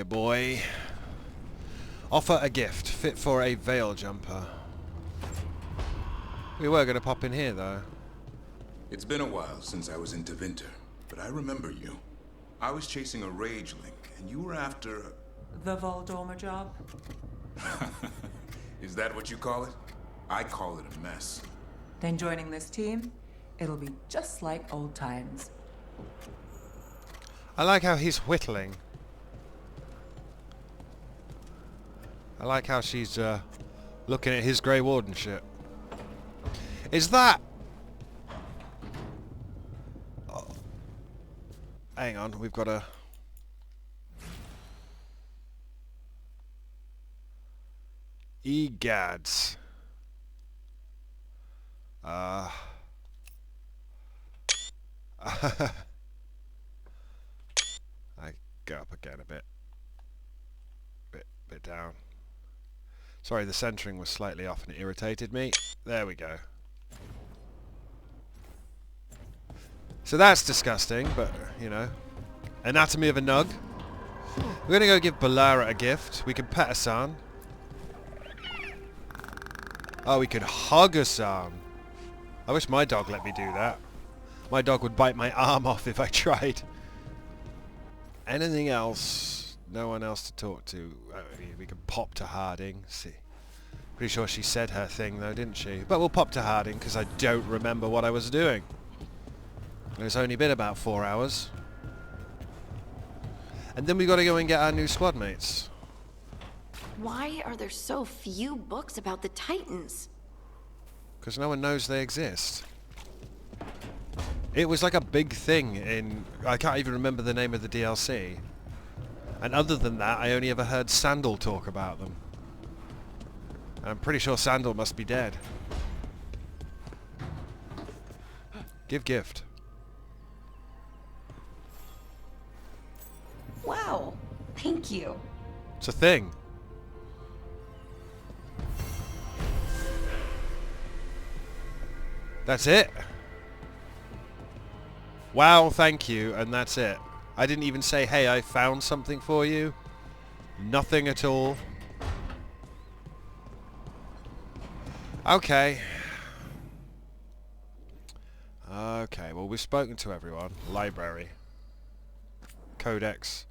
dear boy. Offer a gift fit for a veil jumper. We were going to pop in here though. It's been a while since I was in Tevinter, but I remember you. I was chasing a rage link, and you were after... The Voldormer job? Is that what you call it? I call it a mess. Then joining this team, it'll be just like old times. I like how he's whittling. I like how she's looking at his Grey Warden shit. Is that... Oh. Hang on, we've got a... Egads. I go up again a bit. Bit down. Sorry, the centering was slightly off and it irritated me. There we go. So that's disgusting, but, you know. Anatomy of a Nug. We're going to go give Balara a gift. We can pet Hassan. Oh, we could hug Hassan. I wish my dog let me do that. My dog would bite my arm off if I tried. Anything else? No one else to talk to. We can pop to Harding. See. Pretty sure she said her thing though, didn't she? But we'll pop to Harding because I don't remember what I was doing. It's only been about 4 hours. And then we got to go and get our new squad mates. Why are there so few books about the Titans? Because no one knows they exist. It was like a big thing in... I can't even remember the name of the DLC. And other than that, I only ever heard Sandal talk about them. And I'm pretty sure Sandal must be dead. Give gift. Wow, thank you. It's a thing. That's it? Wow, thank you, and that's it. I didn't even say, hey, I found something for you. Nothing at all. Okay. Okay, well, we've spoken to everyone. Library. Codex.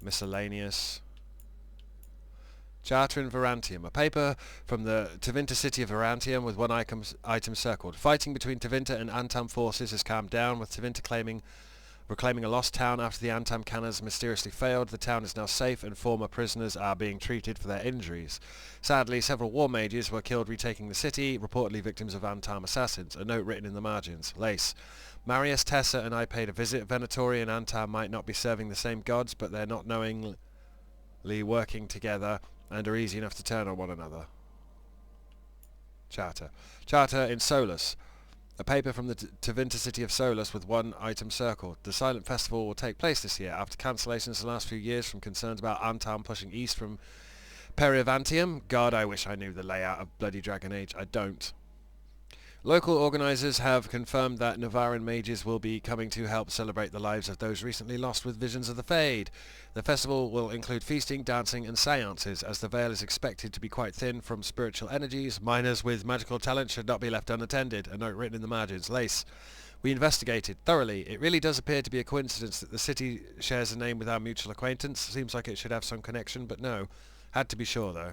Miscellaneous. Charter in Varantium. A paper from the Tevinter city of Varantium with one item circled. Fighting between Tevinter and Antam forces has calmed down, with Tevinter reclaiming a lost town after the Antam cannons mysteriously failed. The town is now safe and former prisoners are being treated for their injuries. Sadly, several war mages were killed retaking the city, reportedly victims of Antam assassins. A note written in the margins. Lace. Marius, Tessa and I paid a visit. Venatori and Antam might not be serving the same gods, but they're not knowingly working together and are easy enough to turn on one another. Charter. Charter in Solas. A paper from the Tevinter city of Solas with one item circled. The silent festival will take place this year after cancellations the last few years from concerns about Antam pushing east from Perivantium. God, I wish I knew the layout of bloody Dragon Age. I don't. Local organisers have confirmed that Navaran mages will be coming to help celebrate the lives of those recently lost with visions of the Fade. The festival will include feasting, dancing and seances, as the veil is expected to be quite thin from spiritual energies. Minors with magical talent should not be left unattended. A note written in the margins. Lace. We investigated thoroughly. It really does appear to be a coincidence that the city shares a name with our mutual acquaintance. Seems like it should have some connection, but no. Had to be sure though.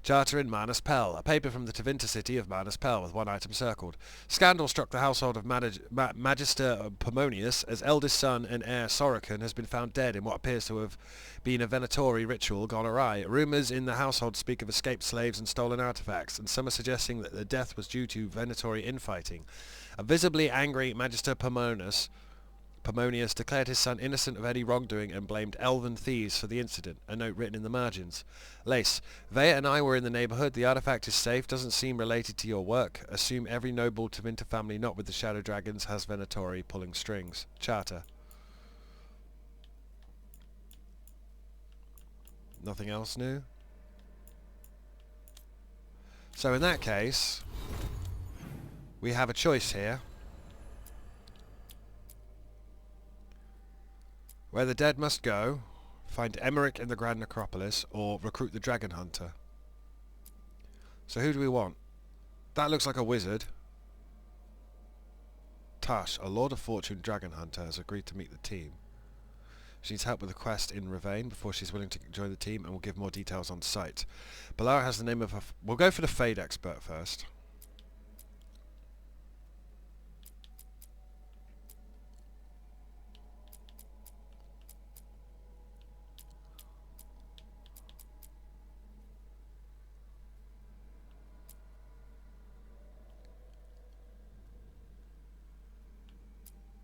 Charter in Manus Pel. A paper from the Tevinter city of Manus Pel with one item circled. Scandal struck the household of Magister Pomonius as eldest son and heir Sorokin has been found dead in what appears to have been a Venatori ritual gone awry. Rumours in the household speak of escaped slaves and stolen artifacts, and some are suggesting that the death was due to Venatori infighting. A visibly angry Magister Pomonius declared his son innocent of any wrongdoing and blamed elven thieves for the incident. A note written in the margins. Lace. Vea and I were in the neighbourhood. The artifact is safe. Doesn't seem related to your work. Assume every noble Tevinter family not with the Shadow Dragons has Venatori pulling strings. Charter. Nothing else new? So in that case, we have a choice here. Where the dead must go, Find Emmerich in the Grand Necropolis, or recruit the Dragon Hunter. So who do we want? That looks like a wizard. Tash, a Lord of Fortune Dragon Hunter, has agreed to meet the team. She needs help with a quest in Ravane before she's willing to join the team, and we'll give more details on site. Belara has the name of a... We'll go for the Fade Expert first.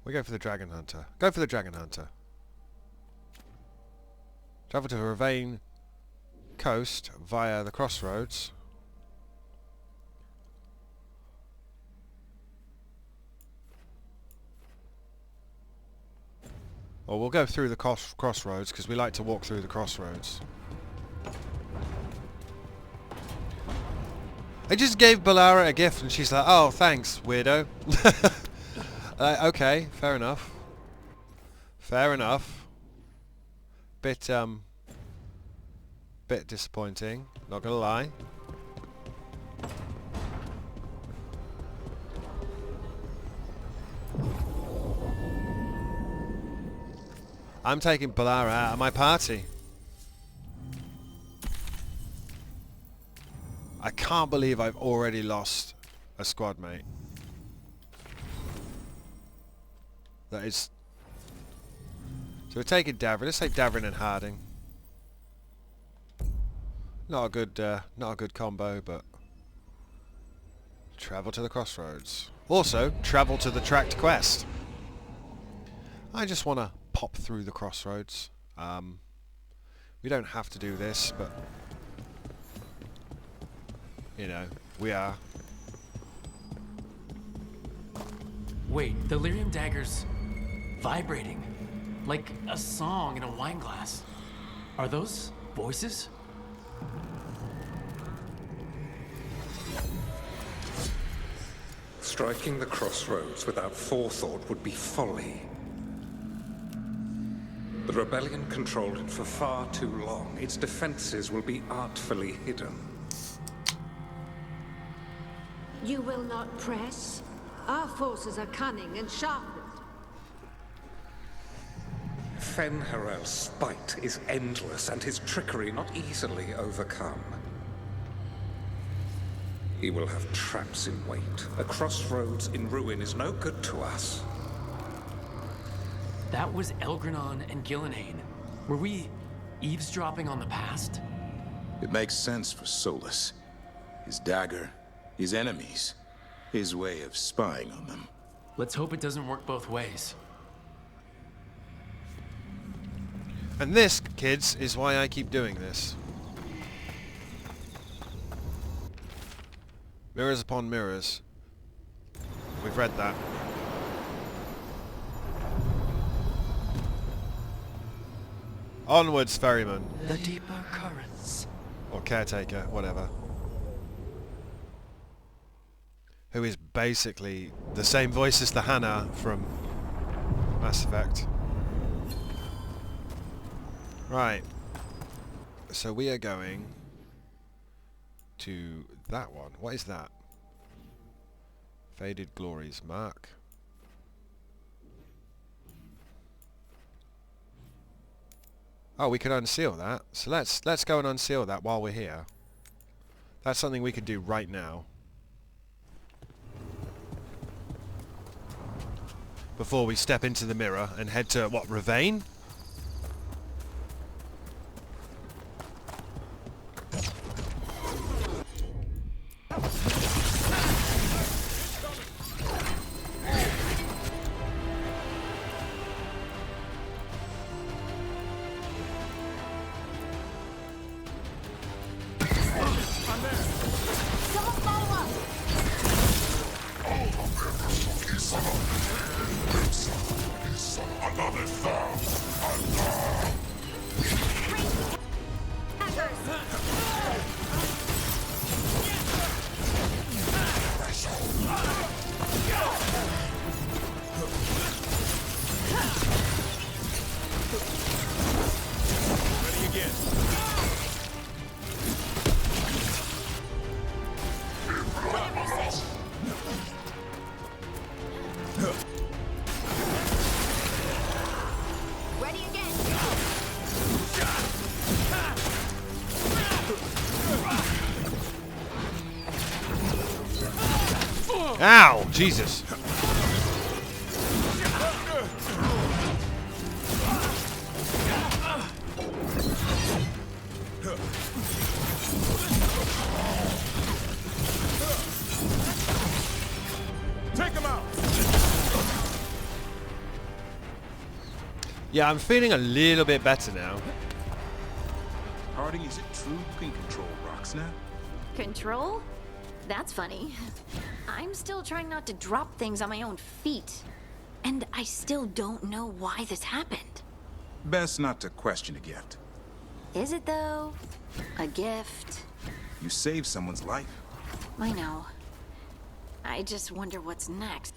We go for the Dragon Hunter. Go for the Dragon Hunter. Travel to Ravane Coast via the crossroads. Or we'll go through the crossroads because we like to walk through the crossroads. I just gave Belara a gift and she's like, oh, thanks, weirdo. Okay, fair enough. Fair enough. Bit disappointing, not gonna lie. I'm taking Belara out of my party. I can't believe I've already lost a squad mate. That is... So we're taking Davrin. Let's take Davrin and Harding. Not a good combo, but... Travel to the crossroads. Also, travel to the tracked quest. I just want to pop through the crossroads. We don't have to do this, but... You know, we are. Wait, the lyrium dagger's vibrating. Like a song in a wine glass. Are those voices? Striking the crossroads without forethought would be folly. The rebellion controlled it for far too long. Its defenses will be artfully hidden. You will not press? Our forces are cunning and sharpened. Fen'Harel's spite is endless and his trickery not easily overcome. He will have traps in wait. A crossroads in ruin is no good to us. That was Elgranon and Gillenhain. Were we eavesdropping on the past? It makes sense for Solas. His dagger, his enemies, his way of spying on them. Let's hope it doesn't work both ways. And this, kids, is why I keep doing this. Mirrors upon mirrors. We've read that. Onwards, ferryman. The deeper currents. Or caretaker, whatever. Who is basically the same voice as the Hannah from Mass Effect. Right. So we are going to that one. What is that? Faded Glories mark. Oh, we can unseal that. So let's go and unseal that while we're here. That's something we could do right now. Before we step into the mirror and head to, what, Ravane? Ow! Jesus. Take him out! Yeah, I'm feeling a little bit better now. Harding, is it true you can control rocks now? Control? That's funny. I'm still trying not to drop things on my own feet. And I still don't know why this happened. Best not to question a gift. Is it though? A gift? You saved someone's life. I know. I just wonder what's next.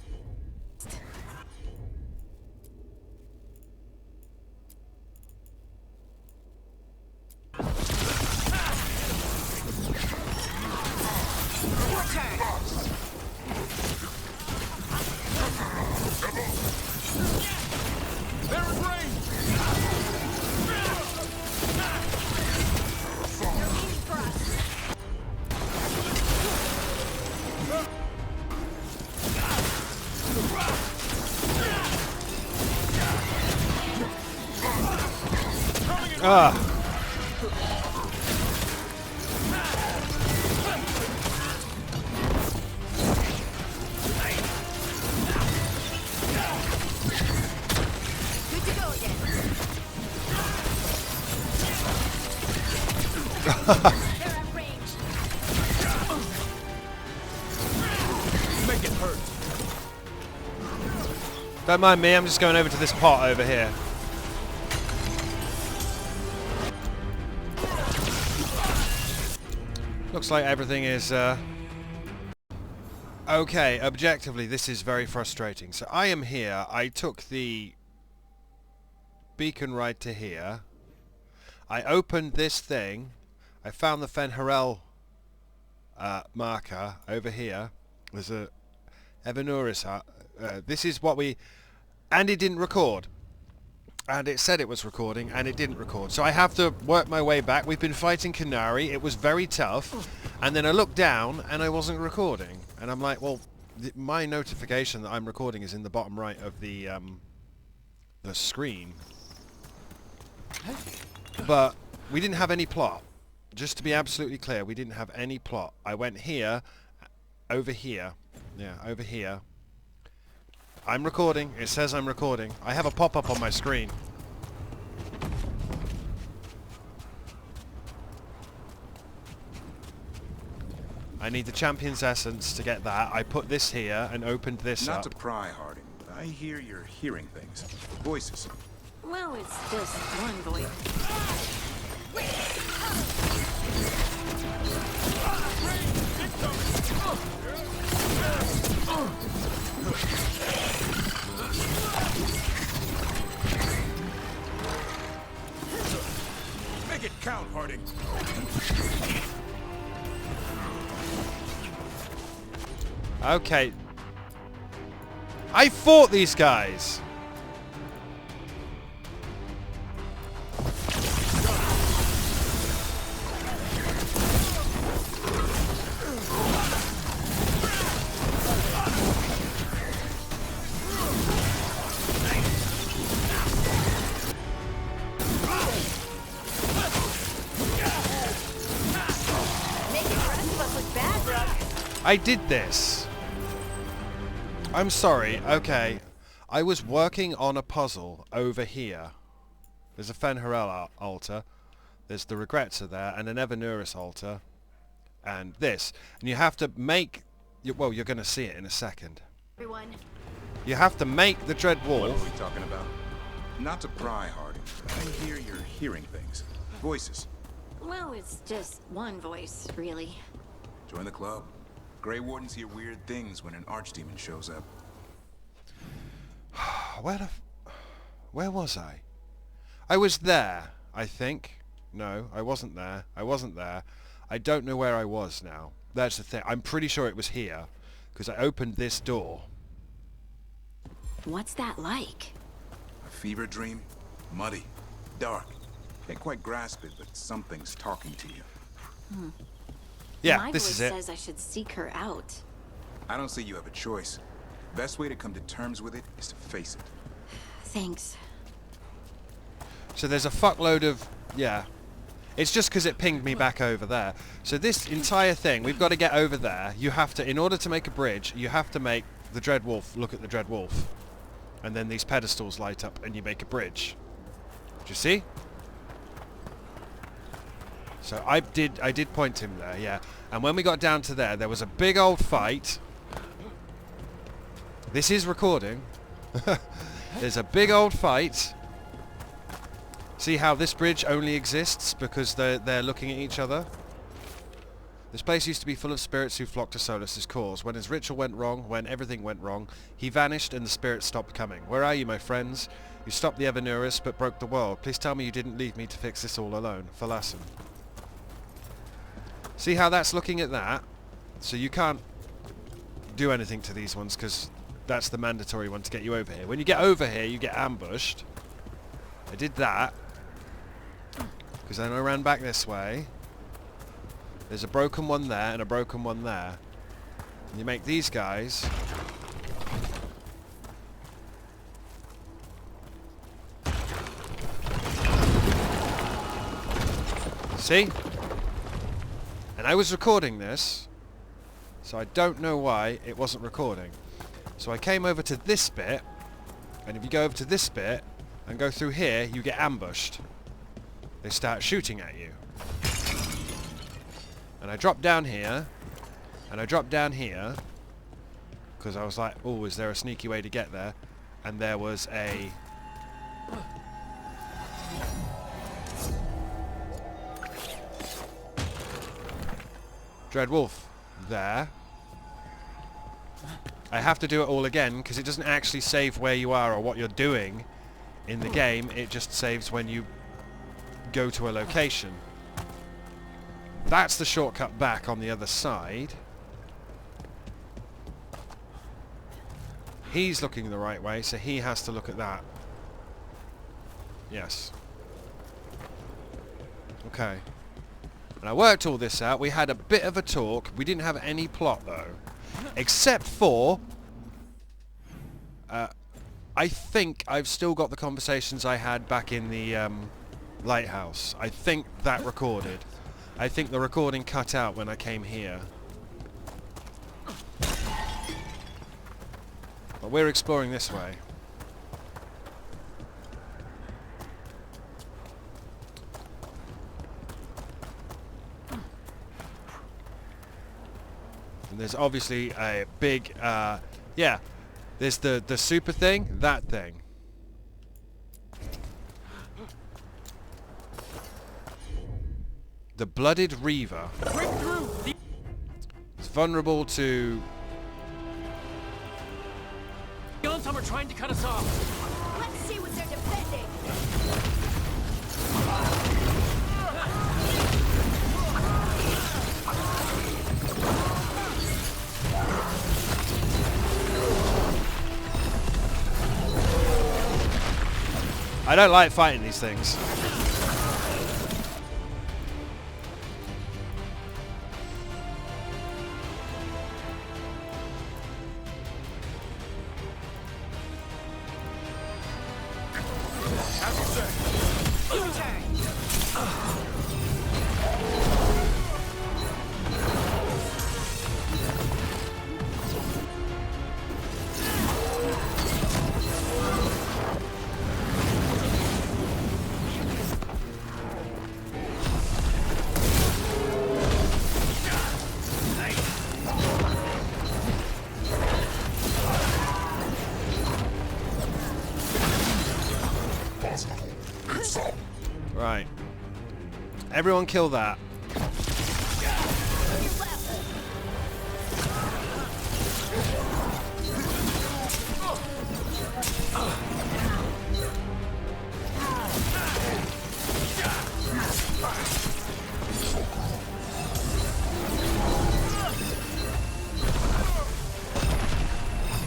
Ah. Good to go again. They're at range. Make it hurt. Don't mind me, I'm just going over to this pot over here. Looks like everything is okay. Objectively, this is very frustrating. So I am here. I took the beacon ride to here. I opened this thing. I found the Fen'Harel marker over here. There's a Evanuris. This is what we... And it didn't record. And it said it was recording, and it didn't record. So I have to work my way back. We've been fighting Canary. It was very tough. And then I looked down, and I wasn't recording. And I'm like, well, my notification that I'm recording is in the bottom right of the screen. But we didn't have any plot. Just to be absolutely clear, we didn't have any plot. I went here, over here. Yeah, over here. I'm recording. It says I'm recording. I have a pop-up on my screen. I need the champion's essence to get that. I put this here and opened this up. Not to pry, Harding, but I hear you're hearing things. Voices. Well, it's just one voice. Make it count, Harding. Okay. I fought these guys. I did this. I'm sorry. Okay. I was working on a puzzle over here. There's a Fen'Harel altar. There's the Regrets are there, and an Evanuris altar. And this. And you have to make... Well, you're going to see it in a second. Everyone. You have to make the Dread What Wolf. are we talking about? Not to pry, Harding, but I hear you're hearing things. Voices. Well, it's just one voice, really. Join the club. Grey Wardens hear weird things when an archdemon shows up. Where was I? I was there, I think. No, I wasn't there. I wasn't there. I don't know where I was now. That's the thing. I'm pretty sure it was here, because I opened this door. What's that like? A fever dream? Muddy. Dark. Can't quite grasp it, but something's talking to you. Yeah, My this voice is it. says I should seek her out. I don't see you have a choice. Best way to come to terms with it is to face it. Thanks. So there's a fuckload of... Yeah. It's just because it pinged me back over there. So this entire thing, we've got to get over there. You have to, in order to make a bridge, you have to make the Dread Wolf look at the Dread Wolf. And then these pedestals light up and you make a bridge. Do you see? So I did point him there, yeah. And when we got down to there was a big old fight. This is recording. There's a big old fight. See how this bridge only exists because they're looking at each other? This place used to be full of spirits who flocked to Solas' cause. When his ritual went wrong, when everything went wrong, he vanished and the spirits stopped coming. Where are you, my friends? You stopped the Evanuris but broke the world. Please tell me you didn't leave me to fix this all alone. Phalassen. See how that's looking at that? So you can't do anything to these ones because that's the mandatory one to get you over here. When you get over here, you get ambushed. I did that. Because then I ran back this way. There's a broken one there and a broken one there. And you make these guys. See? And I was recording this, so I don't know why it wasn't recording. So I came over to this bit, and if you go over to this bit and go through here, you get ambushed. They start shooting at you. And I dropped down here, and I dropped down here, because I was like, oh, is there a sneaky way to get there? And there was a... Dread Wolf there. I have to do it all again, because it doesn't actually save where you are or what you're doing in the game. It just saves when you go to a location. That's the shortcut back on the other side. He's looking the right way, so he has to look at that. Yes. Okay. And I worked all this out. We had a bit of a talk. We didn't have any plot, though. Except for... I think I've still got the conversations I had back in the lighthouse. I think that recorded. I think the recording cut out when I came here. But we're exploring this way. And there's obviously a big, yeah, there's the super thing, that thing. The Blooded Reaver. It's vulnerable to... The Yontam are trying to cut us off. Let's see what they're defending. I don't like fighting these things. Right. Everyone kill that.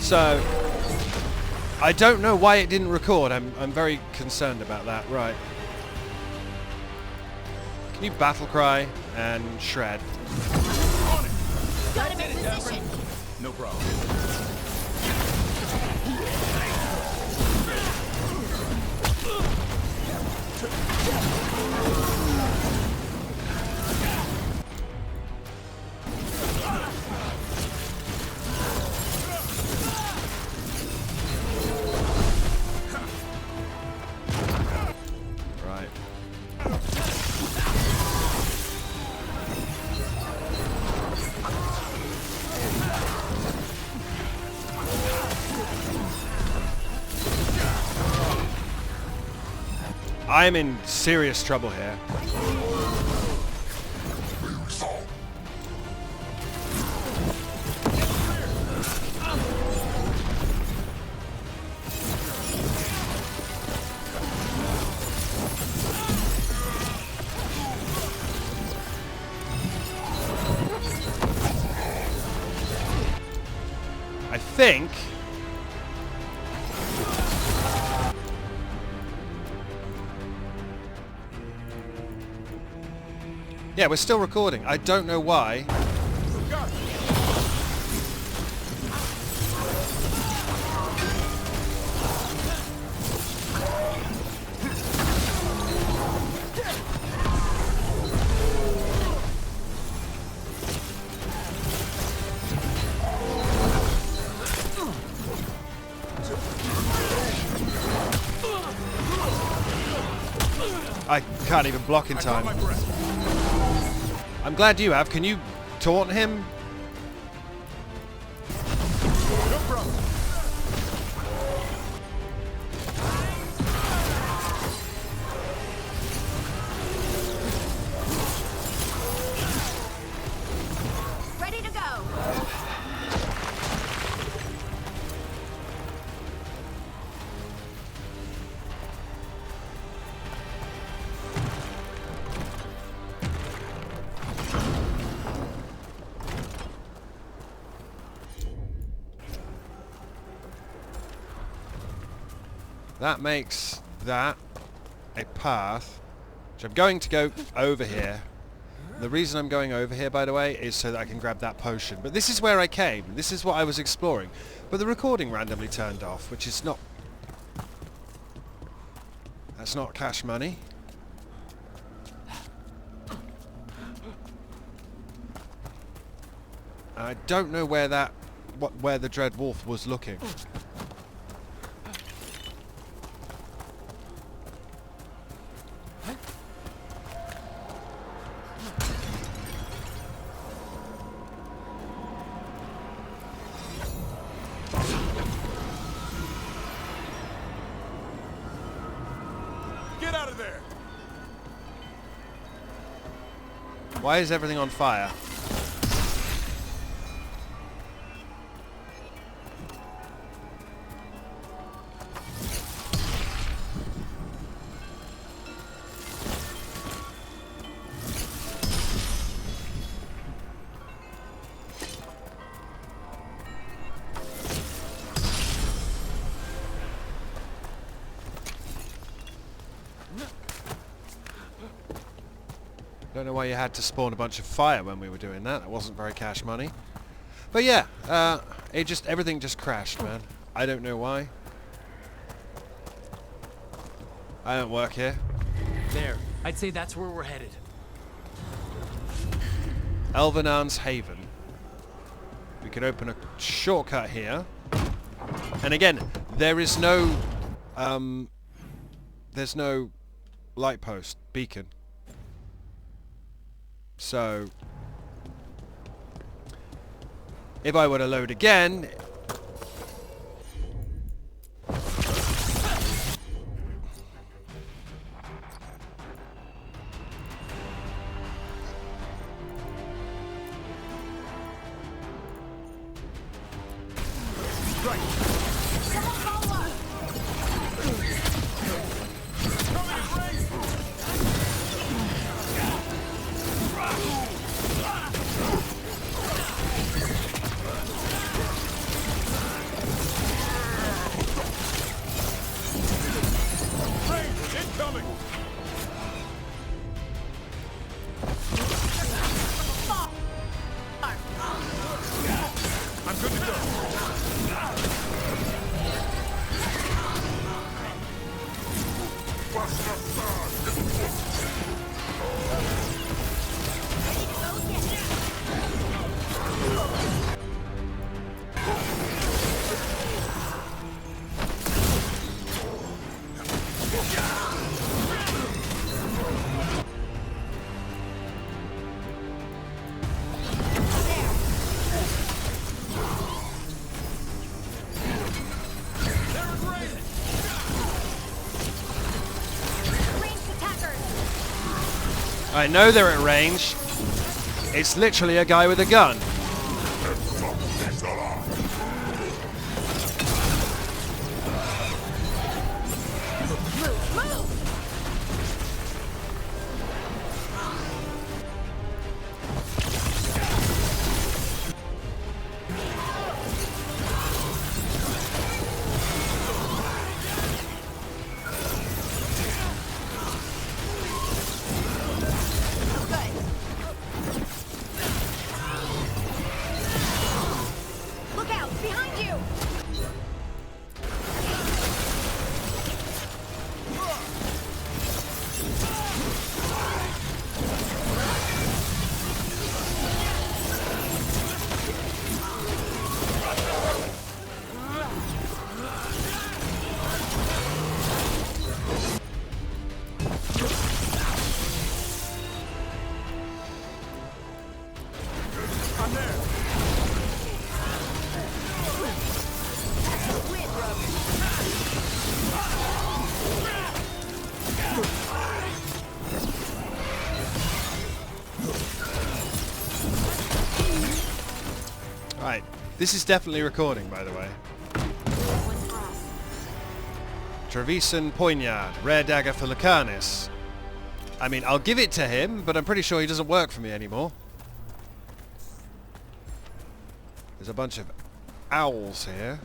So, I don't know why it didn't record. I'm very concerned about that. Right. Can you battle cry and shred? Got him in position. No problem. Right. I'm in serious trouble here. I think yeah, we're still recording. I don't know why. I can't even block in time. I'm glad you have. Can you taunt him? No problem. Ready to go. That makes that a path, which I'm going to go over here. The reason I'm going over here, by the way, is so that I can grab that potion. But this is where I came. This is what I was exploring. But the recording randomly turned off, which is not... That's not cash money. I don't know where that... where the Dread Wolf was looking. Get out of there! Why is everything on fire? Don't know why you had to spawn a bunch of fire when we were doing that. That wasn't very cash money. But yeah, everything just crashed, man. I don't know why. I don't work here. There. I'd say that's where we're headed. Elven's Haven. We could open a shortcut here. And again, there is no... there's no light post, beacon. So, if I were to load again... I'm good to I know they're at range. It's literally a guy with a gun. Look out! Behind you! Right, this is definitely recording, by the way. Trevisan Poignard, rare dagger for Lucanus. I mean, I'll give it to him, but I'm pretty sure he doesn't work for me anymore. There's a bunch of owls here.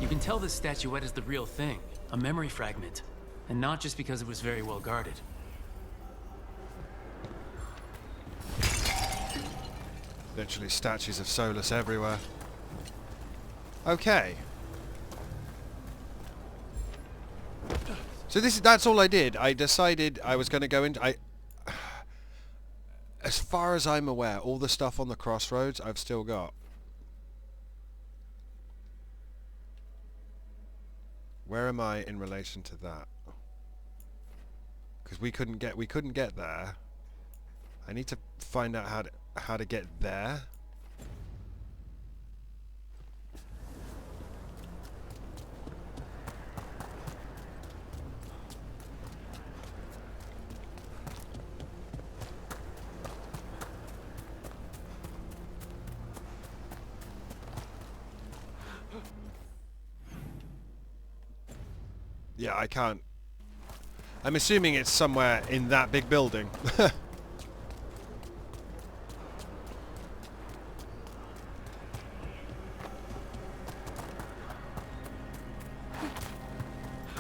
You can tell this statuette is the real thing, a memory fragment, and not just because it was very well guarded. Literally statues of Solas everywhere. Okay. So that's all I did. I decided I was going to go into... As far as I'm aware, all the stuff on the crossroads I've still got. Where am I in relation to that? Because we couldn't get there. I need to find out how to get there. Yeah, I can't. I'm assuming it's somewhere in that big building.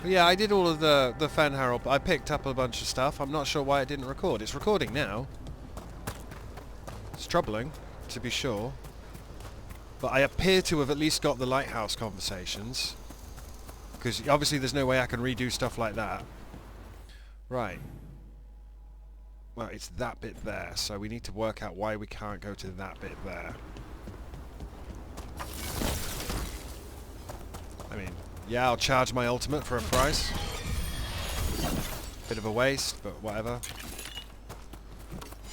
Yeah, I did all of the Fen'Harel. I picked up a bunch of stuff. I'm not sure why it didn't record. It's recording now. It's troubling, to be sure. But I appear to have at least got the lighthouse conversations. Because obviously there's no way I can redo stuff like that. Right. Well, it's that bit there, so we need to work out why we can't go to that bit there. I mean, yeah, I'll charge my ultimate for a price. Bit of a waste, but whatever.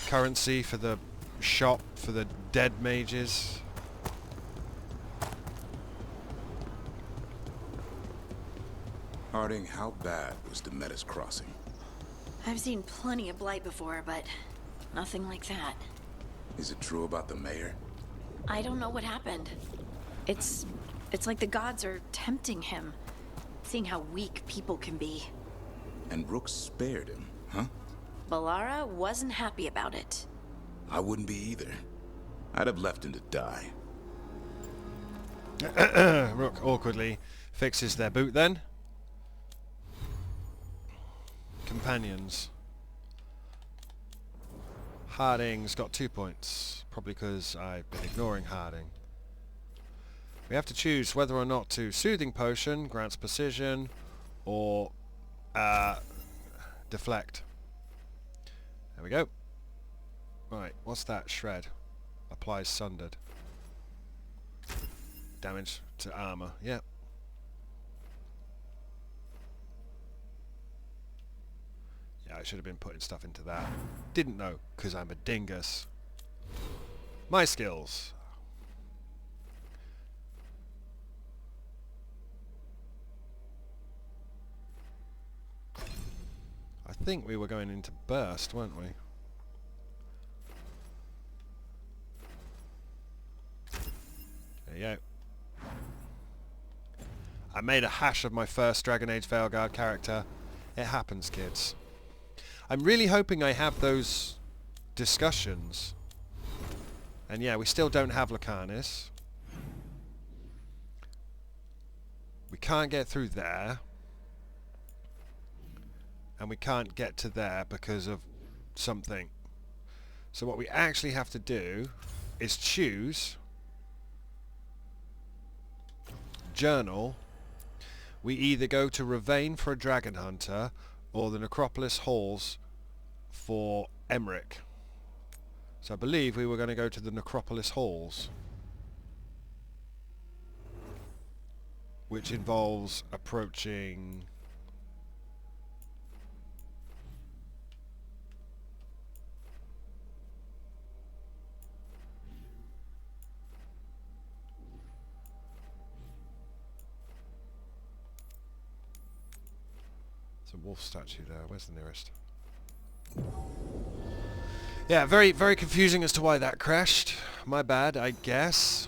Currency for the shop, for the dead mages. Harding, how bad was Demeter's crossing? I've seen plenty of blight before, but nothing like that. Is it true about the mayor? I don't know what happened. It's like the gods are tempting him, seeing how weak people can be. And Rook spared him, huh? Balara wasn't happy about it. I wouldn't be either. I'd have left him to die. Rook awkwardly fixes their boot then. Companions. Harding's got 2 points. Probably because I've been ignoring Harding. We have to choose whether or not to Soothing Potion, grants precision, or deflect. There we go. Right, what's that? Shred. Applies sundered. Damage to armor. Yep. Yeah, I should have been putting stuff into that. Didn't know, because I'm a dingus. My skills. I think we were going into burst, weren't we? There you go. I made a hash of my first Dragon Age Veilguard character. It happens, kids. I'm really hoping I have those discussions. And yeah, we still don't have Lucanus. We can't get through there. And we can't get to there because of something. So what we actually have to do is choose journal. We either go to Ravane for a Dragon Hunter or the Necropolis Halls for Emmerich. So I believe we were going to go to the Necropolis Halls, which involves approaching a wolf statue there. Where's the nearest? Yeah, very, very confusing as to why that crashed. My bad, I guess.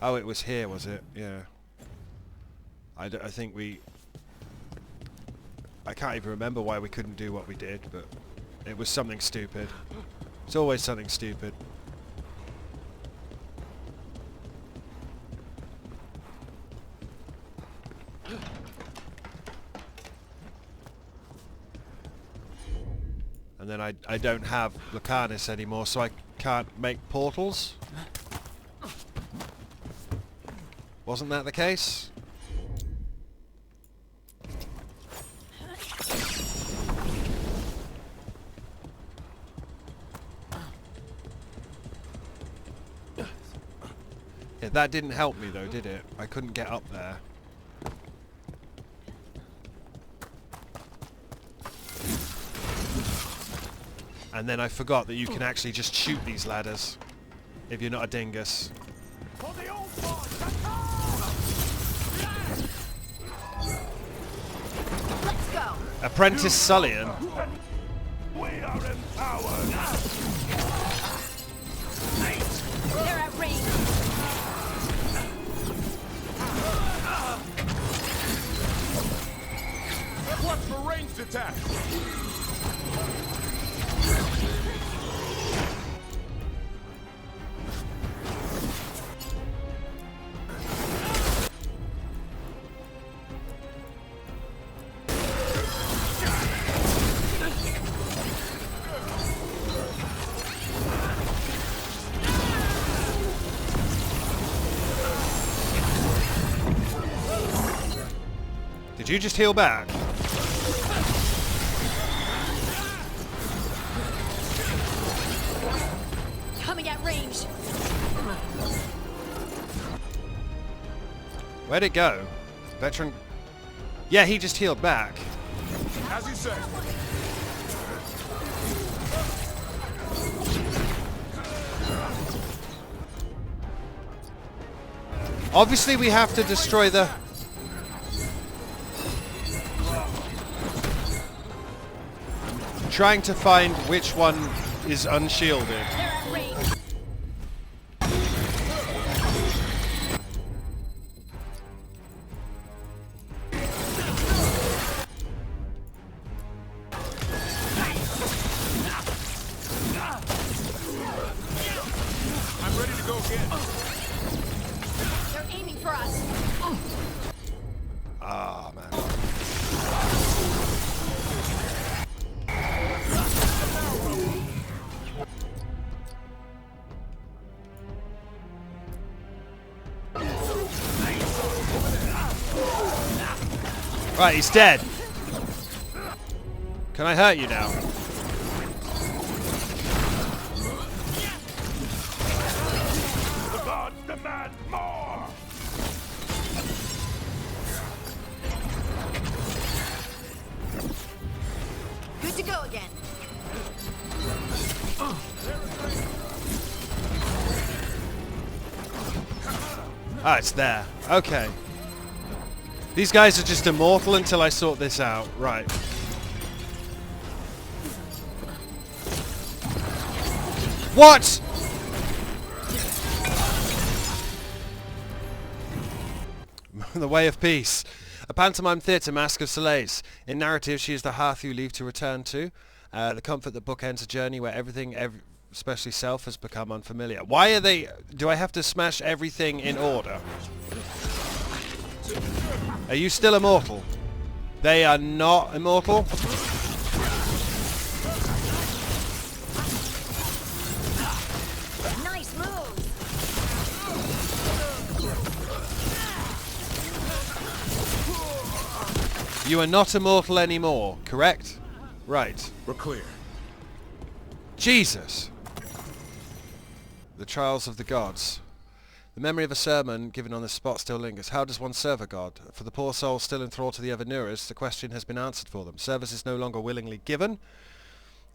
Oh, it was here, was it? Yeah. I think we... I can't even remember why we couldn't do what we did, but it was something stupid. It's always something stupid. And then I don't have Lucanus anymore, so I can't make portals. Wasn't that the case? Yeah, that didn't help me though, did it? I couldn't get up there. And then I forgot that you can actually just shoot these ladders if you're not a dingus. Let's go. Apprentice Sullian. We are empowered. They're at range. Watch for ranged attack. Did you just heal back? Coming at range. Where'd it go? Veteran... Yeah, he just healed back. As you say. Obviously we have to destroy the... Trying to find which one is unshielded. They're at range. I'm ready to go again. They're aiming for us. Ah, man. Right, he's dead. Can I hurt you now? The gods demand more. Good to go again. Ah, it's there. Okay. These guys are just immortal until I sort this out. Right. What? The Way of Peace. A pantomime theatre, Mask of Solas. In narrative, she is the hearth you leave to return to. The comfort that bookends a journey where everything, especially self, has become unfamiliar. Why are they... Do I have to smash everything in order? Are you still immortal? They are not immortal? Nice move. You are not immortal anymore, correct? Right. We're clear. Jesus! The Trials of the Gods. The memory of a sermon given on the spot still lingers. How does one serve a god? For the poor souls still enthralled to the Evanuras, the question has been answered for them. Service is no longer willingly given.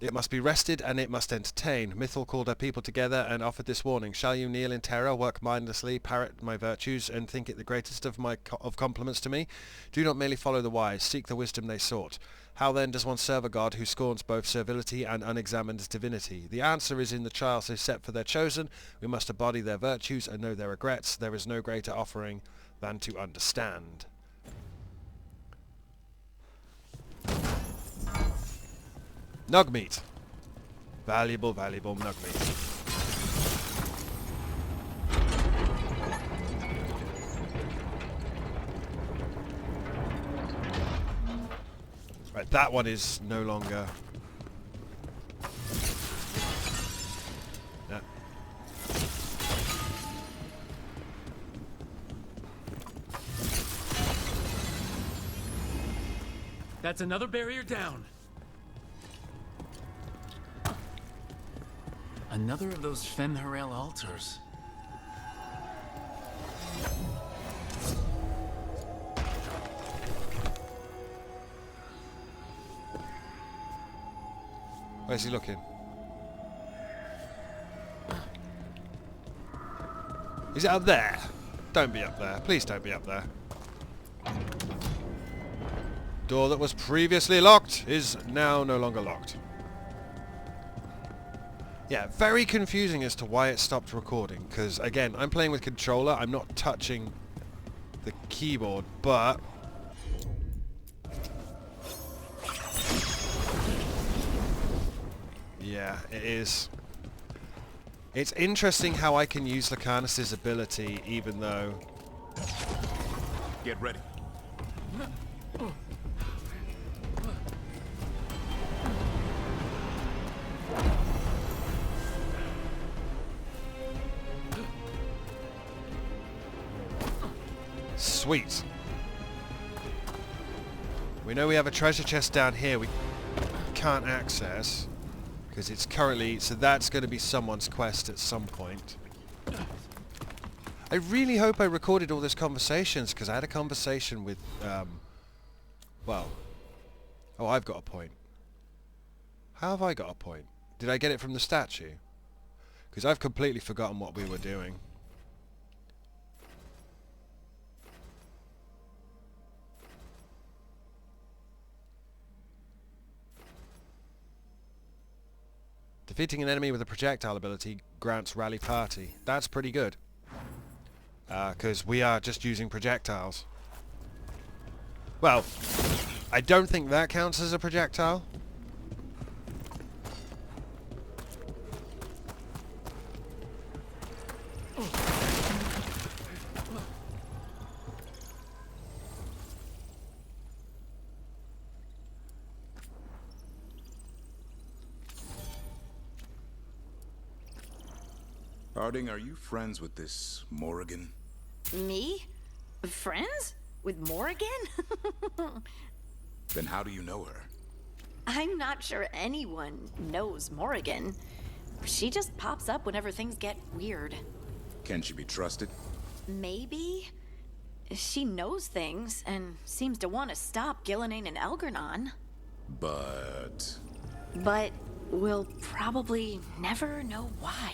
It must be rested and it must entertain. Mythal called her people together and offered this warning. Shall you kneel in terror, work mindlessly, parrot my virtues, and think it the greatest of compliments to me? Do not merely follow the wise, seek the wisdom they sought. How then does one serve a god who scorns both servility and unexamined divinity? The answer is in the trials they set for their chosen. We must embody their virtues and know their regrets. There is no greater offering than to understand. Nug meat. Valuable, valuable nug meat. Right, that one is no longer... No. That's another barrier down. Another of those Fen'Harel altars. Where's he looking? Is it up there? Don't be up there. Please don't be up there. Door that was previously locked is now no longer locked. Yeah, very confusing as to why it stopped recording, because again, I'm playing with controller, I'm not touching the keyboard, but... Yeah, it is. It's interesting how I can use Lacanus' ability even though... Get ready. Sweet. We know we have a treasure chest down here we can't access because it's currently... So that's going to be someone's quest at some point. I really hope I recorded all these conversations because I had a conversation with... well... Oh, I've got a point. How have I got a point? Did I get it from the statue? Because I've completely forgotten what we were doing. Defeating an enemy with a projectile ability grants rally party. That's pretty good. Because we are just using projectiles. Well, I don't think that counts as a projectile. Harding, are you friends with this Morrigan? Me? Friends? With Morrigan? Then how do you know her? I'm not sure anyone knows Morrigan. She just pops up whenever things get weird. Can she be trusted? Maybe? She knows things and seems to want to stop Gillenane and Elgernon. But we'll probably never know why.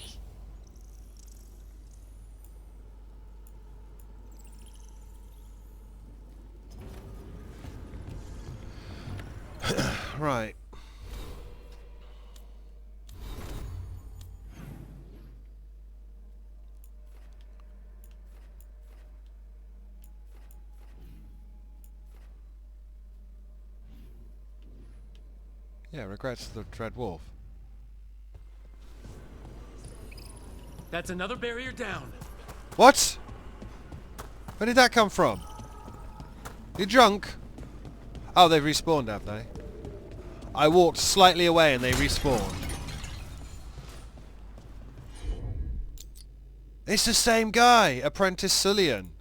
Right. Yeah, regrets the Dread Wolf. That's another barrier down. What? Where did that come from? You drunk? Oh, they've respawned, have they? I walked slightly away and they respawned. It's the same guy, Apprentice Sullian.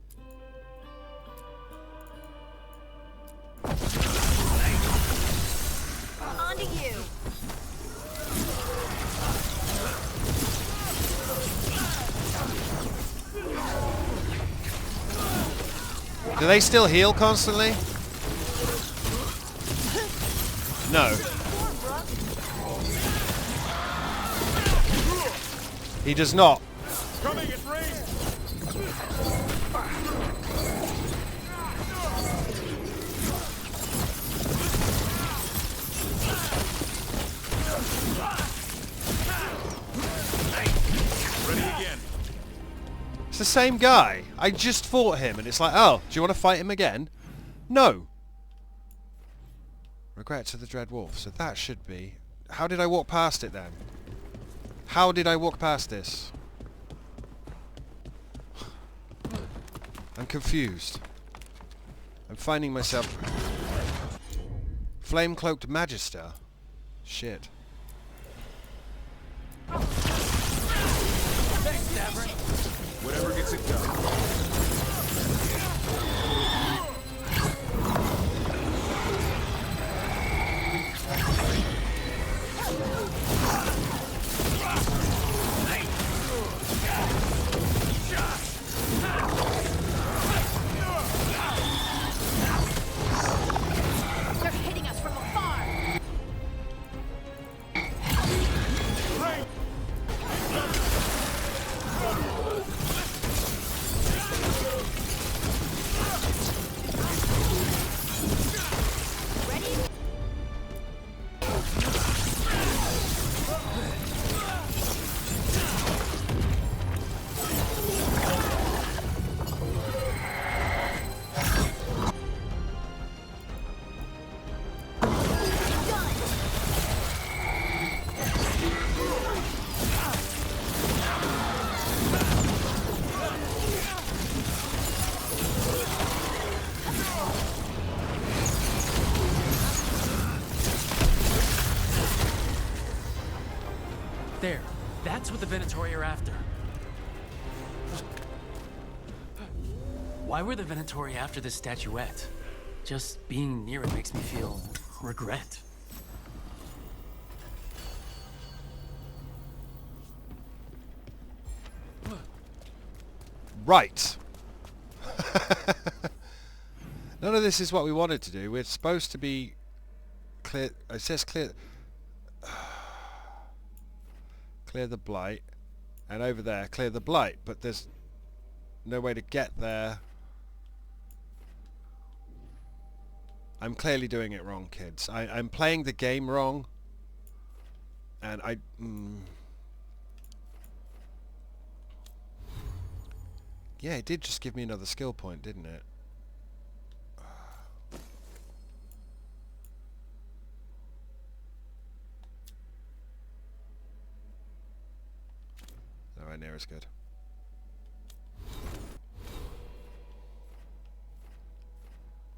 On to you. Do they still heal constantly? No. He does not. Coming at range! Ready again. It's the same guy. I just fought him and it's like, oh, do you want to fight him again? No. Regrets of the Dread Wolf. So that should be... How did I walk past it then? How did I walk past this? I'm confused. I'm finding myself... Flame-cloaked Magister? Shit. Whatever gets it done. They're hitting us from afar. There. That's what the Venatori are after. Why were the Venatori after this statuette? Just being near it makes me feel regret. Right. None of this is what we wanted to do. We're supposed to be clear... It says clear... Clear the blight. And over there, clear the blight. But there's no way to get there. I'm clearly doing it wrong, kids. I'm playing the game wrong. And I... Yeah, it did just give me another skill point, didn't it? Nowhere near as good.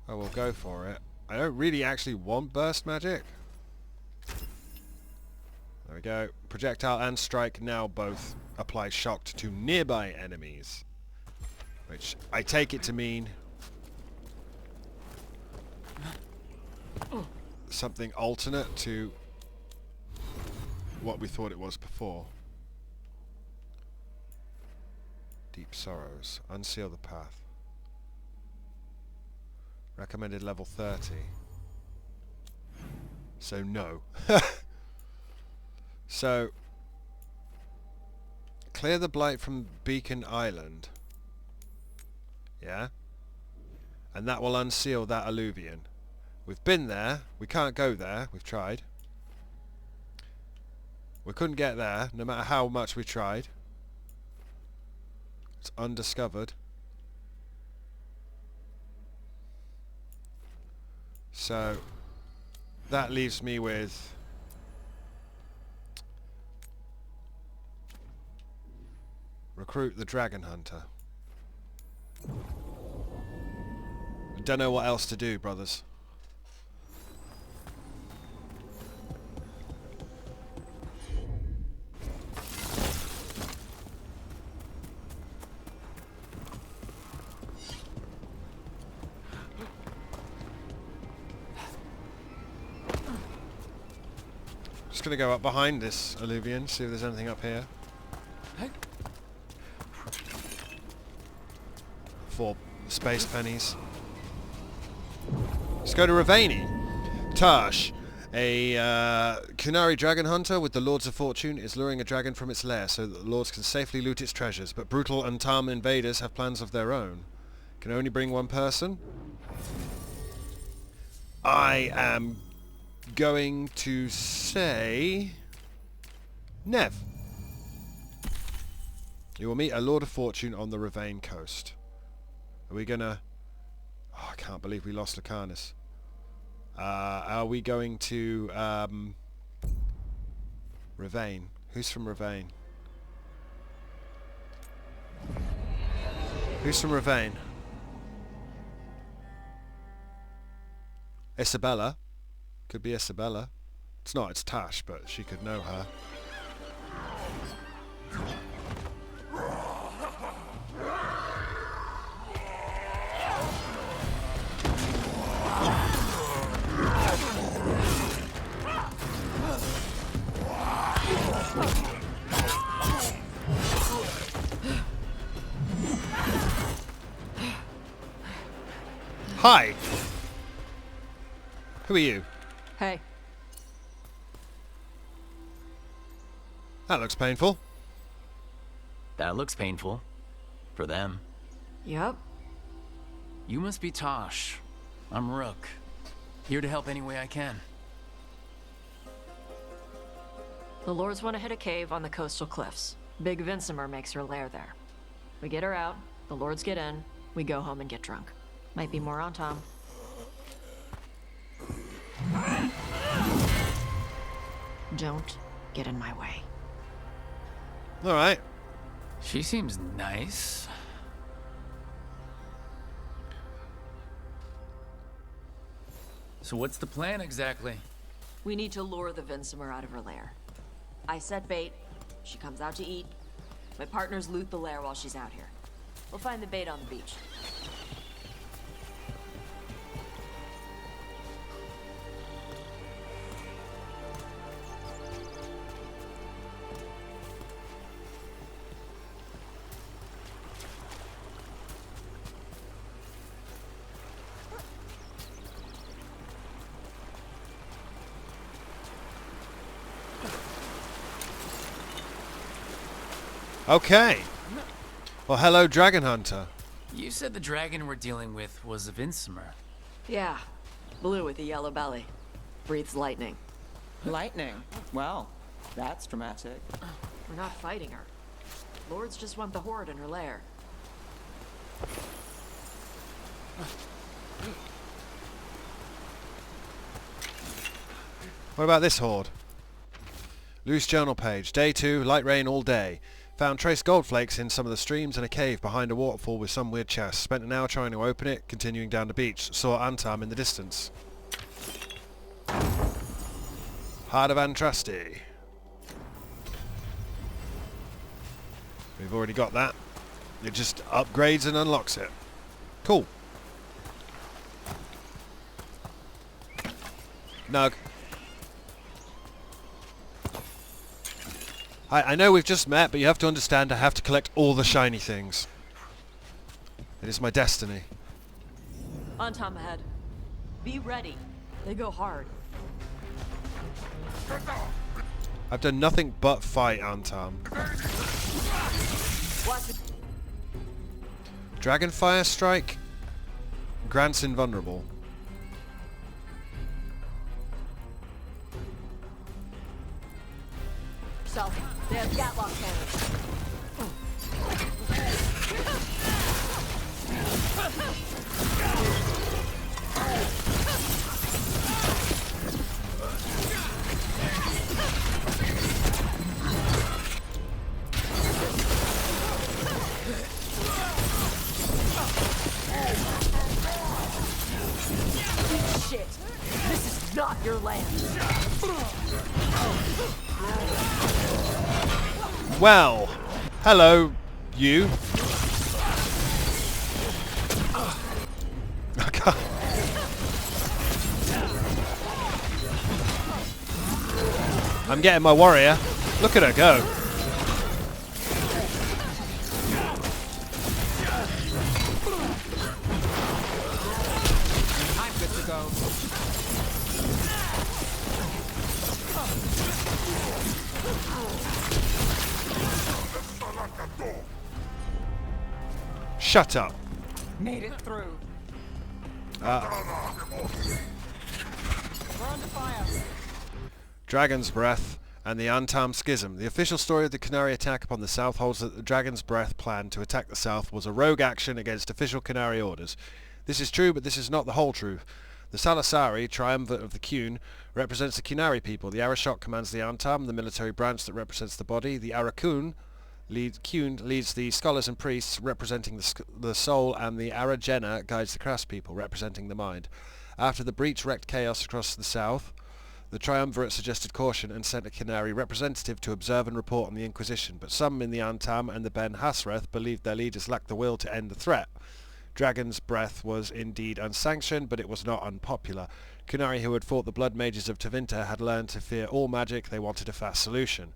I will go for it. I don't really actually want burst magic. There we go. Projectile and strike now both apply shock to nearby enemies. Which I take it to mean something alternate to what we thought it was before. Deep sorrows. Unseal the path. Recommended level 30. So no. So clear the blight from Beacon Island. Yeah? And that will unseal that Eluvian. We've been there. We can't go there. We've tried. We couldn't get there, no matter how much we tried. It's undiscovered. So that leaves me with recruit the Dragon Hunter. I don't know what else to do, brothers. Just gonna go up behind this Eluvian, see if there's anything up here. 4 space pennies. Let's go to Ravani. Tash, a Kunari dragon hunter with the Lords of Fortune, is luring a dragon from its lair so that the Lords can safely loot its treasures, but brutal Untam invaders have plans of their own. Can only bring one person. I am going to say Nev. You will meet a Lord of Fortune on the Ravane coast. Are we gonna... Oh, I can't believe we lost Lucanus. Are we going to Ravane? Who's from Ravane? Who's from Ravane? Isabella. Could be Isabella. It's not, it's Tash, but she could know her. Hi! Who are you? Hey. That looks painful. That looks painful. For them. Yep. You must be Tosh. I'm Rook. Here to help any way I can. The Lords want to hit a cave on the coastal cliffs. Big Vincimer makes her lair there. We get her out, the Lords get in, we go home and get drunk. Might be more on Tom. Don't get in my way. Alright. She seems nice. So what's the plan exactly? We need to lure the Vincimer out of her lair. I set bait, she comes out to eat. My partners loot the lair while she's out here. We'll find the bait on the beach. Okay. Well, hello, Dragon Hunter. You said the dragon we're dealing with was a Vincimer. Yeah, blue with a yellow belly. Breathes lightning. Lightning? Well, that's dramatic. We're not fighting her. Lords just want the horde in her lair. What about this horde? Loose journal page. Day 2, light rain all day. Found trace gold flakes in some of the streams and a cave behind a waterfall with some weird chest. Spent an hour trying to open it, continuing down the beach. Saw Antam in the distance. Heart of Antrusty. We've already got that. It just upgrades and unlocks it. Cool. Nug. I know we've just met, but you have to understand I have to collect all the shiny things. It is my destiny. On Tom ahead. Be ready. They go hard. I've done nothing but fight Antam. Dragonfire Strike grants invulnerable. Self, they have Gatlock cannons. not your land. Well, hello, you. I can't. I'm getting my warrior. Look at her go. I'm good to go. Shut up. Made it through. We're under fire. Dragon's Breath and the Antam Schism. The official story of the Qunari attack upon the south holds that the Dragon's Breath plan to attack the south was a rogue action against official Qunari orders. This is true, but this is not the whole truth. The Salasari, triumvirate of the Qun, represents the Qunari people. The Arashok commands the Antam, the military branch that represents the body. The Arakun leads the scholars and priests, representing the soul, and the Arajena guides the craftspeople, representing the mind. After the breach wreaked chaos across the south, the triumvirate suggested caution and sent a Qunari representative to observe and report on the Inquisition, but some in the Antam and the Ben Hasreth believed their leaders lacked the will to end the threat. Dragon's Breath was indeed unsanctioned, but it was not unpopular. Qunari who had fought the Blood Mages of Tevinter had learned to fear all magic. They wanted a fast solution.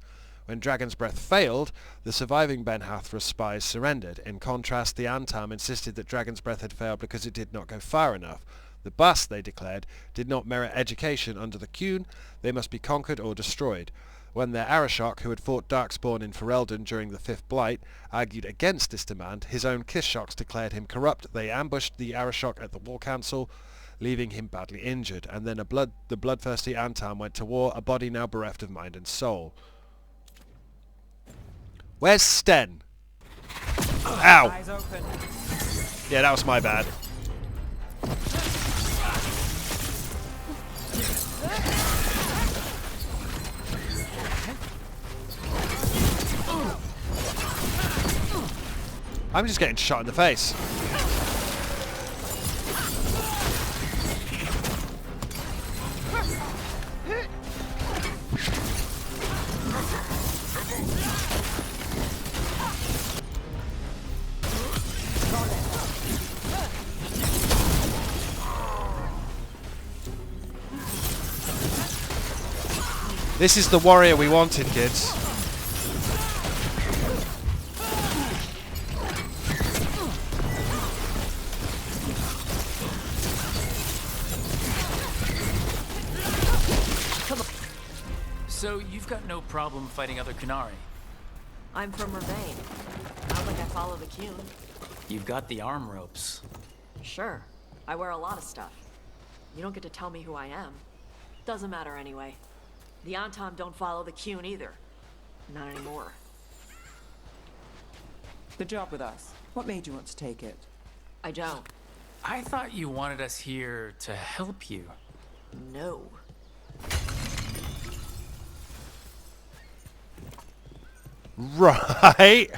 When Dragon's Breath failed, the surviving Ben Hasreth spies surrendered. In contrast, the Antam insisted that Dragon's Breath had failed because it did not go far enough. The bust, they declared, did not merit education under the Qun. They must be conquered or destroyed. When their Arashok, who had fought Darkspawn in Ferelden during the Fifth Blight, argued against this demand, his own Kishoks declared him corrupt. They ambushed the Arashok at the War Council, leaving him badly injured, and then the bloodthirsty Antam went to war, a body now bereft of mind and soul. Where's Sten? Ow! Eyes open. Yeah, that was my bad. I'm just getting shot in the face. This is the warrior we wanted, kids. So you've got no problem fighting other Qunari? I'm from Mervain. Not like I follow the Qun. You've got the arm ropes. Sure. I wear a lot of stuff. You don't get to tell me who I am. Doesn't matter anyway. The Antam don't follow the Qun either. Not anymore. The job with us. What made you want to take it? I don't. I thought you wanted us here to help you. No. Right.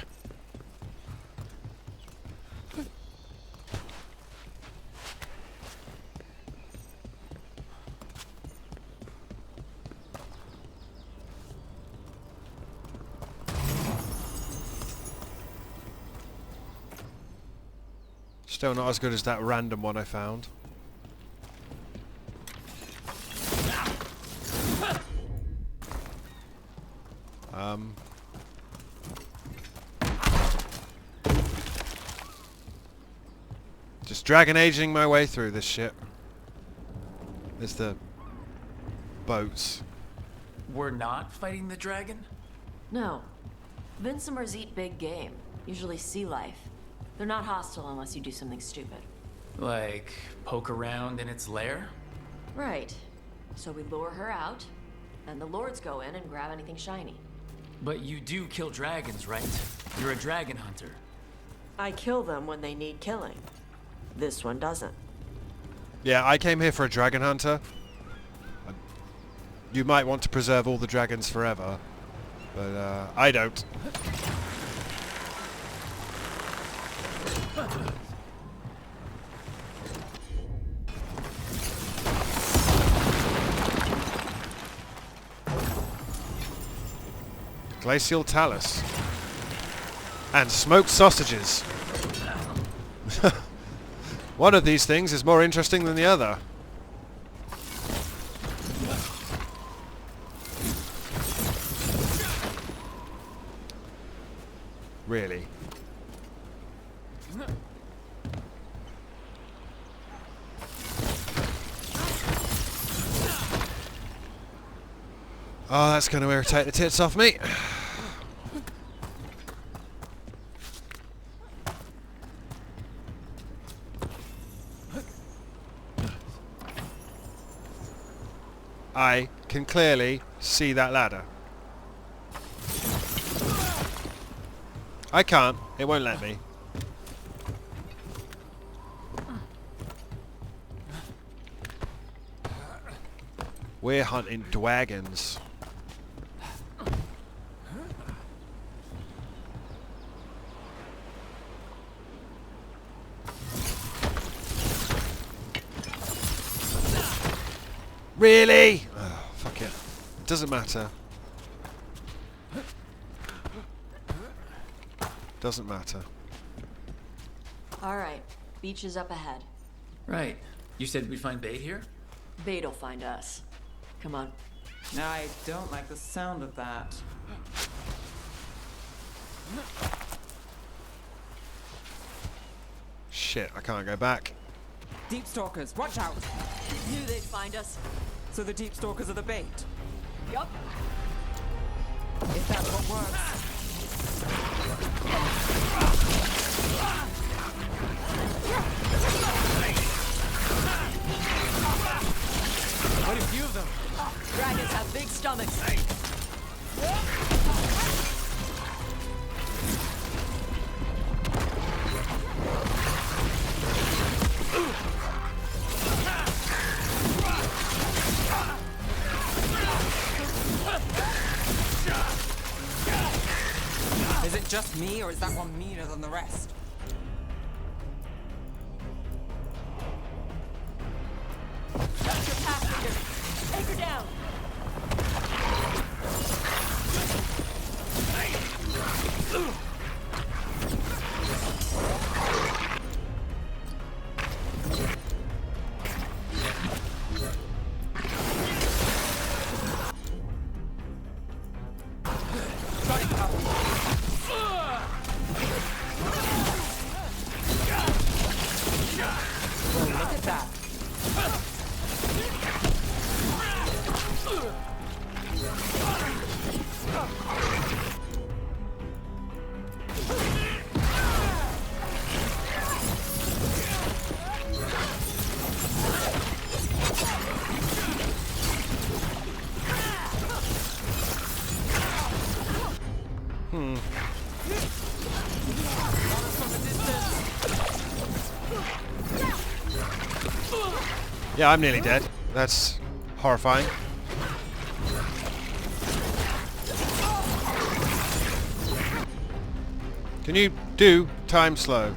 Still not as good as that random one I found. Just Dragon Aging my way through this shit. There's the boats. We're not fighting the dragon? No. Vincimers eat big game. Usually sea life. They're not hostile unless you do something stupid. Like, poke around in its lair? Right. So we lure her out, and the lords go in and grab anything shiny. But you do kill dragons, right? You're a dragon hunter. I kill them when they need killing. This one doesn't. Yeah, I came here for a dragon hunter. You might want to preserve all the dragons forever, but I don't. Glacial talus. And smoked sausages. One of these things is more interesting than the other. Really? Oh, that's going to irritate the tits off me. I can clearly see that ladder. I can't. It won't let me. We're hunting dragons. Really? Oh, fuck it. Doesn't matter. Doesn't matter. Alright, beach is up ahead. Right. You said we'd find bait here? Bait'll find us. Come on. I don't like the sound of that. Shit, I can't go back. Deep stalkers, watch out! Knew they'd find us. So the deep stalkers are the bait. Yup. If that's what works. Quite a few of them. Dragons have big stomachs. Is it just me, or is that one meaner than the rest? That's your passenger. Take her down. Well, look at that. Yeah, I'm nearly dead. That's horrifying. Can you do time slow?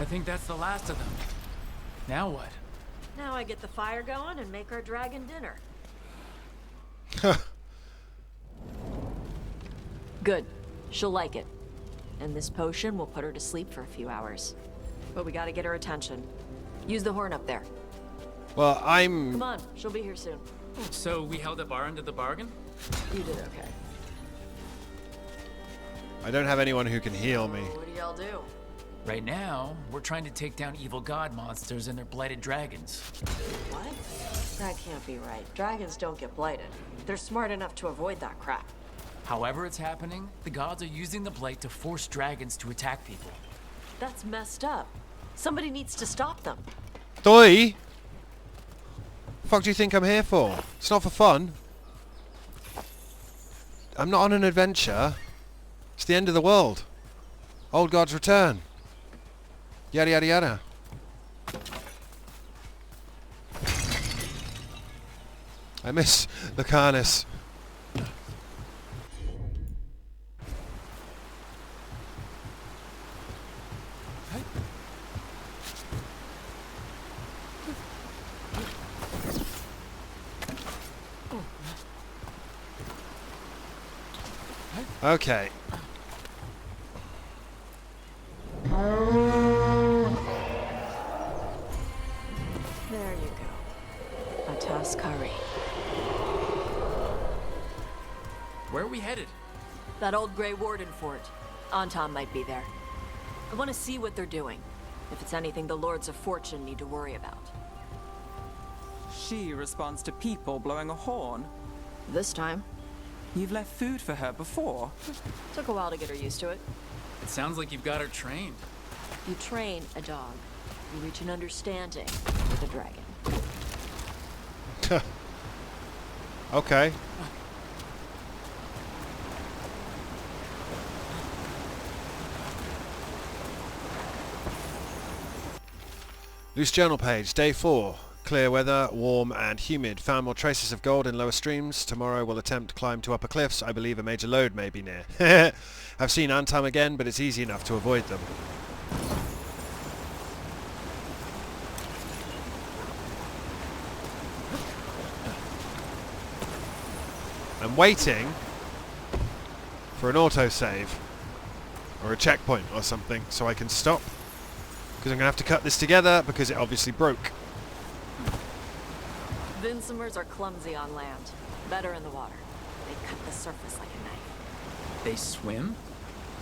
I think that's the last of them. Now what? Now I get the fire going and make our dragon dinner. Good. She'll like it. And this potion will put her to sleep for a few hours. But we gotta get her attention. Use the horn up there. Well, Come on, she'll be here soon. So we held up our end of the bargain? You did okay. I don't have anyone who can heal me. What do y'all do? Right now, we're trying to take down evil god monsters and their blighted dragons. What? That can't be right. Dragons don't get blighted. They're smart enough to avoid that crap. However it's happening, the gods are using the blight to force dragons to attack people. That's messed up. Somebody needs to stop them. Doi! The fuck do you think I'm here for? It's not for fun. I'm not on an adventure. It's the end of the world. Old gods return. Yada yada yada. I miss the Carnis. Okay. There you go. A Tuskari. Where are we headed? That old Grey Warden fort. Anton might be there. I want to see what they're doing. If it's anything the Lords of Fortune need to worry about. She responds to people blowing a horn. This time. You've left food for her before. Took a while to get her used to it. It sounds like you've got her trained. You train a dog. You reach an understanding with a dragon. Okay. Loose journal page, day 4. Clear weather, warm and humid. Found more traces of gold in lower streams. Tomorrow we'll attempt to climb to upper cliffs. I believe a major lode may be near. I've seen Antam again, but it's easy enough to avoid them. I'm waiting for an autosave or a checkpoint or something so I can stop, because I'm going to have to cut this together because it obviously broke. Vincimers are clumsy on land, better in the water. They cut the surface like a knife. They swim?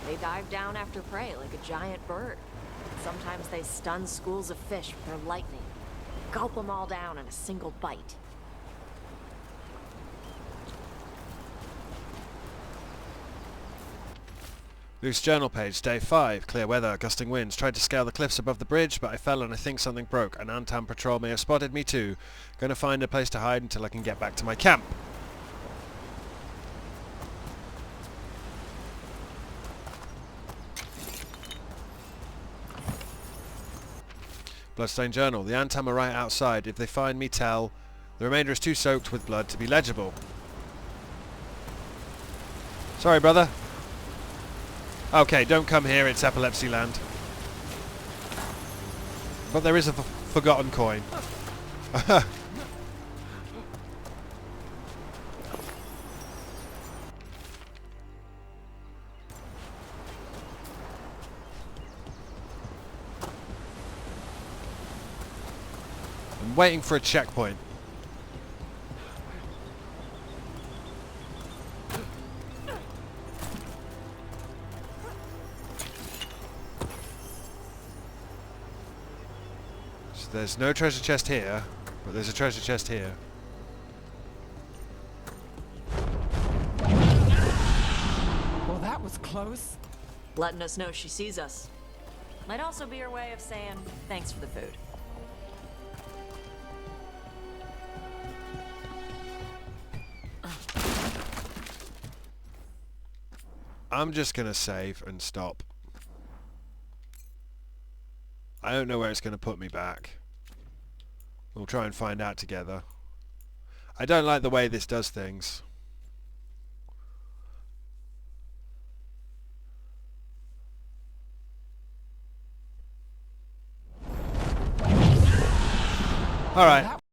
They dive down after prey like a giant bird. Sometimes they stun schools of fish with their lightning. Gulp them all down in a single bite. Loose journal page, day 5. Clear weather, gusting winds. Tried to scale the cliffs above the bridge, but I fell and I think something broke. An Antam patrol may have spotted me too. Gonna find a place to hide until I can get back to my camp. Bloodstained journal. The Antam are right outside. If they find me, tell. The remainder is too soaked with blood to be legible. Sorry, brother. Okay, don't come here, it's epilepsy land. But there is a forgotten coin. I'm waiting for a checkpoint. There's no treasure chest here, but there's a treasure chest here. Well, that was close. Letting us know she sees us. Might also be her way of saying thanks for the food. I'm just gonna save and stop. I don't know where it's gonna put me back. We'll try and find out together. I don't like the way this does things. Alright.